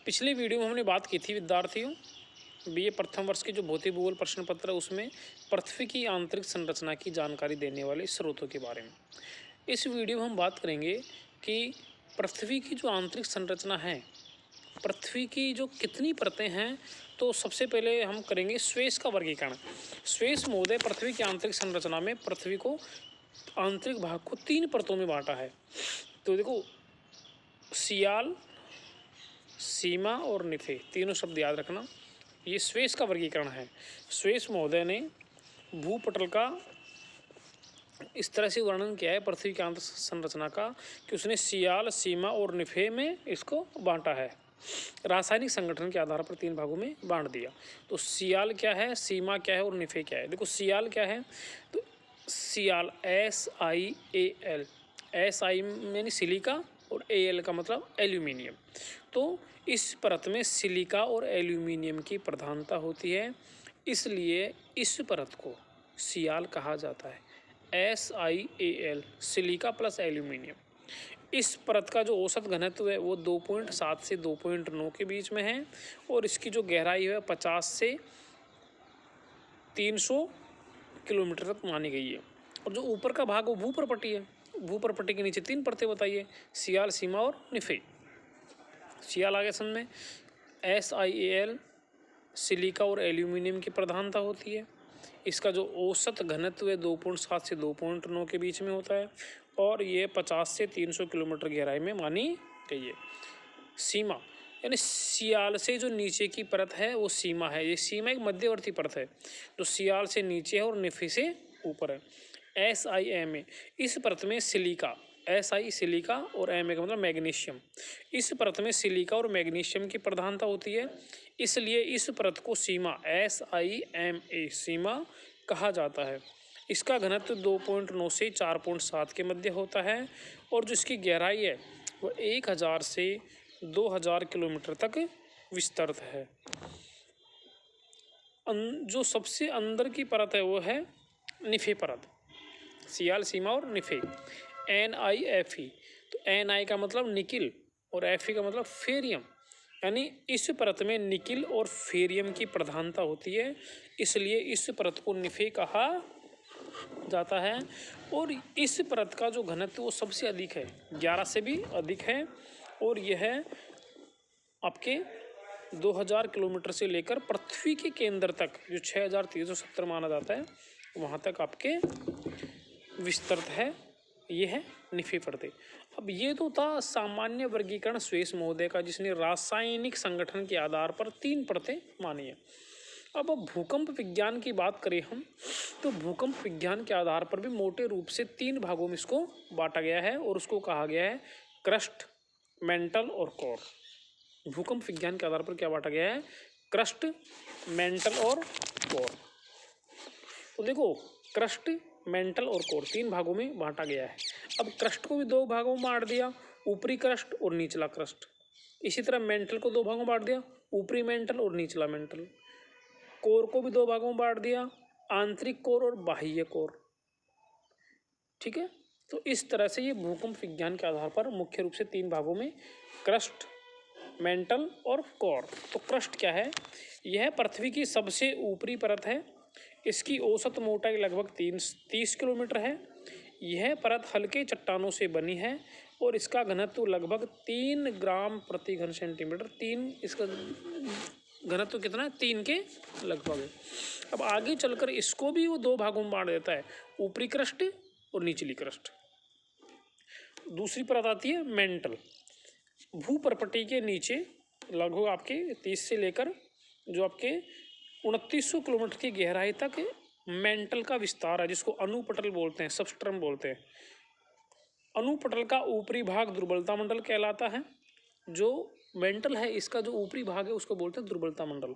पिछले वीडियो में हमने बात की थी विद्यार्थियों, बीए प्रथम वर्ष के जो भौतिक भूगोल प्रश्न पत्र है उसमें पृथ्वी की आंतरिक संरचना की जानकारी देने वाले स्रोतों के बारे में। इस वीडियो में हम बात करेंगे कि पृथ्वी की जो आंतरिक संरचना है, पृथ्वी की जो कितनी परतें हैं। तो सबसे पहले हम करेंगे स्वेस का वर्गीकरण। स्वेस महोदय पृथ्वी की आंतरिक संरचना में पृथ्वी को आंतरिक भाग को 3 परतों में बांटा है। तो देखो, सियाल, सीमा और निफे, तीनों शब्द याद रखना। ये स्वेस का वर्गीकरण है। स्वेस महोदय ने भूपटल का इस तरह से वर्णन किया है पृथ्वी की आंतरिक संरचना का कि उसने सियाल, सीमा और निफे में इसको बांटा है। रासायनिक संगठन के आधार पर 3 भागों में बांट दिया। तो सियाल क्या है, सीमा क्या है और निफे क्या है। देखो, सियाल क्या है, तो सियाल SIAL, SI यानी सिलिका और AL का मतलब एल्यूमिनियम। तो इस परत में सिलिका और एल्यूमिनियम की प्रधानता होती है, इसलिए इस परत को सियाल कहा जाता है। SIAL, silica plus aluminium. इस परत का जो औसत घनत्व है वो 2.7 से 2.9 के बीच में है और इसकी जो गहराई है 50 से 300 किलोमीटर तक मानी गई है। और जो ऊपर का भाग वो भूपरपट्टी है। भूपरपट्टी के नीचे 3 परतें बताइए, सियाल, सीमा और निफे। सियाल आगे सन में SIAL, सिलिका और एल्यूमिनियम की प्रधानता होती है। इसका जो औसत घनत्व है 2.7 से 2.9 के बीच में होता है और ये 50 से 300 किलोमीटर गहराई में मानी गई है। सीमा यानी सियाल से जो नीचे की परत है वो सीमा है। ये सीमा एक मध्यवर्ती परत है जो सियाल से नीचे है और निफे से ऊपर है। SIMA, इस परत में सिलिका, SI सिलिका और MA का मतलब मैग्नीशियम। इस परत में सिलिका और मैग्नीशियम की प्रधानता होती है, इसलिए इस परत को सीमा SIMA सीमा कहा जाता है। इसका घनत्व 2.9 से 4.7 के मध्य होता है और जो इसकी गहराई है वो 1000 से 2000 किलोमीटर तक विस्तृत है। जो सबसे अंदर की परत है वो है निफे परत, सियाल, सीमा और निफे, NIFE। तो NI का मतलब निकिल और FE का मतलब फेरियम, यानी इस परत में निकिल और फेरियम की प्रधानता होती है, इसलिए इस परत को निफे कहा जाता है। और इस परत का जो घनत्व वो सबसे अधिक है, 11 से भी अधिक है और यह आपके 2000 किलोमीटर से लेकर पृथ्वी के केंद्र तक जो 6370 माना जाता है वहाँ तक आपके विस्तृत है। ये है निफे परतें। अब ये तो था सामान्य वर्गीकरण स्वेस महोदय का, जिसने रासायनिक संगठन के आधार पर 3 परतें मानी है। अब भूकंप विज्ञान की बात करें हम, तो भूकंप विज्ञान के आधार पर भी मोटे रूप से 3 भागों में इसको बांटा गया है और उसको कहा गया है क्रस्ट, मेंटल और कोर। भूकंप विज्ञान के आधार पर क्या बांटा गया है, क्रस्ट, मेंटल और कोर। तो देखो, क्रस्ट, मेंटल और कोर 3 भागों में बांटा गया है। अब क्रस्ट को भी 2 भागों में बांट दिया, ऊपरी क्रस्ट और निचला क्रस्ट। इसी तरह मेंटल को 2 भागों में बांट दिया, ऊपरी मेंटल और निचला मेंटल। कोर को भी 2 भागों में बांट दिया, आंतरिक कोर और बाह्य कोर। ठीक है, तो इस तरह से ये भूकंप विज्ञान के आधार पर मुख्य रूप से 3 भागों में क्रस्ट, मेंटल और कोर। तो क्रस्ट क्या है, यह पृथ्वी की सबसे ऊपरी परत है। इसकी औसत मोटाई लगभग 30 किलोमीटर है। यह परत हल्के चट्टानों से बनी है और इसका घनत्व लगभग 3 ग्राम प्रति घन सेंटीमीटर। 3, इसका घनत्व कितना है, 3 के लगभग है। अब आगे चलकर इसको भी वो 2 भागों में बांट देता है, ऊपरी क्रस्ट और निचली क्रस्ट। दूसरी परत आती है मेंटल। भूपरपट्टी के नीचे लगभग आपके 30 से लेकर जो आपके 2900 किलोमीटर की गहराई तक मेंटल का विस्तार है, जिसको अनुपटल बोलते हैं, सबस्ट्रम बोलते हैं। अनुपटल का ऊपरी भाग दुर्बलता मंडल कहलाता है। जो मेंटल है इसका जो ऊपरी भाग है उसको बोलते हैं दुर्बलता मंडल।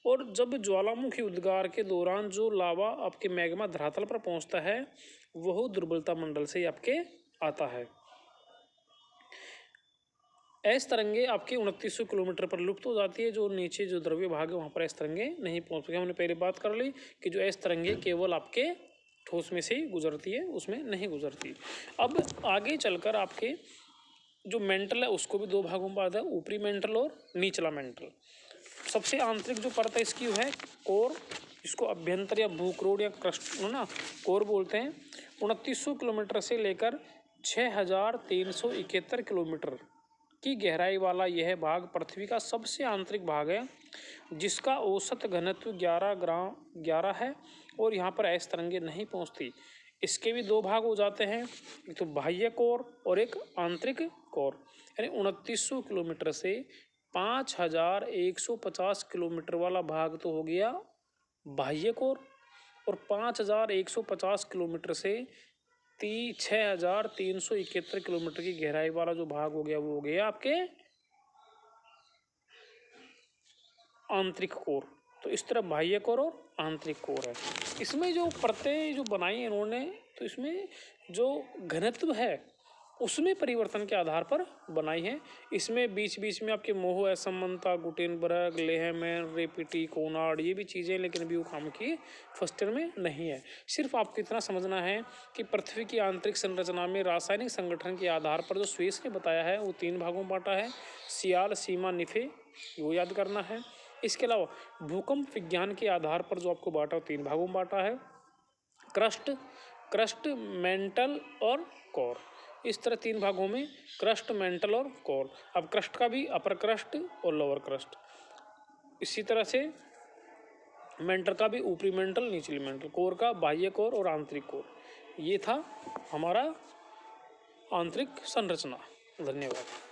और जब ज्वालामुखी उद्गार के दौरान जो लावा आपके मैग्मा धरातल पर पहुंचता है वह दुर्बलता मंडल से आपके आता है। एस तरंगे आपके 2900 किलोमीटर पर लुप्त हो जाती है। जो नीचे जो द्रव्य भाग है वहाँ पर एस तरंगे नहीं पहुँच सके। हमने पहले बात कर ली कि जो एस तरंगे केवल आपके ठोस में से ही गुजरती है, उसमें नहीं गुजरती। अब आगे चलकर आपके जो मेंटल है उसको भी दो भागों में बांटा है, ऊपरी मेंटल और निचला मेंटल। सबसे आंतरिक जो परत है इसकी है कोर, इसको अभ्यंतर या भूक्रोड या क्रस्ट ना कोर बोलते हैं। 2900 किलोमीटर से लेकर 6371 किलोमीटर की गहराई वाला यह भाग पृथ्वी का सबसे आंतरिक भाग है, जिसका औसत घनत्व 11 है और यहाँ पर ऐस तरंगे नहीं पहुँचती। इसके भी दो भाग हो जाते हैं, एक तो बाह्य कोर और एक आंतरिक कोर। यानी 2900 किलोमीटर से 5150 किलोमीटर वाला भाग तो हो गया बाह्य कोर, और 5150 किलोमीटर से 6371 किलोमीटर की गहराई वाला जो भाग हो गया वो हो गया आपके आंतरिक कोर। तो इस तरह बाह्य कोर और आंतरिक कोर है। इसमें जो परतें जो बनाई हैं इन्होंने, तो इसमें जो घनत्व है उसमें परिवर्तन के आधार पर बनाई है। इसमें बीच बीच में आपके मोह असमानता, गुटेनबर्ग, लेहमैन, रेपिटी, कोनार्ड, ये भी चीज़ें लेकिन अभी वो काम की फर्स्ट ईयर में नहीं है। सिर्फ आपको इतना समझना है कि पृथ्वी की आंतरिक संरचना में रासायनिक संगठन के आधार पर जो स्वेस ने बताया है वो 3 भागों में बांटा है, सियाल, सीमा, निफे, वो याद करना है। इसके अलावा भूकंप विज्ञान के आधार पर जो आपको बांटा 3 भागों में बांटा है, क्रस्ट, मेंटल और कोर। इस तरह 3 भागों में क्रस्ट, मेंटल और कोर। अब क्रस्ट का भी अपर क्रस्ट और लोअर क्रस्ट, इसी तरह से मेंटल का भी ऊपरी मेंटल, निचली मेंटल, कोर का बाह्य कोर और आंतरिक कोर। ये था हमारा आंतरिक संरचना। धन्यवाद।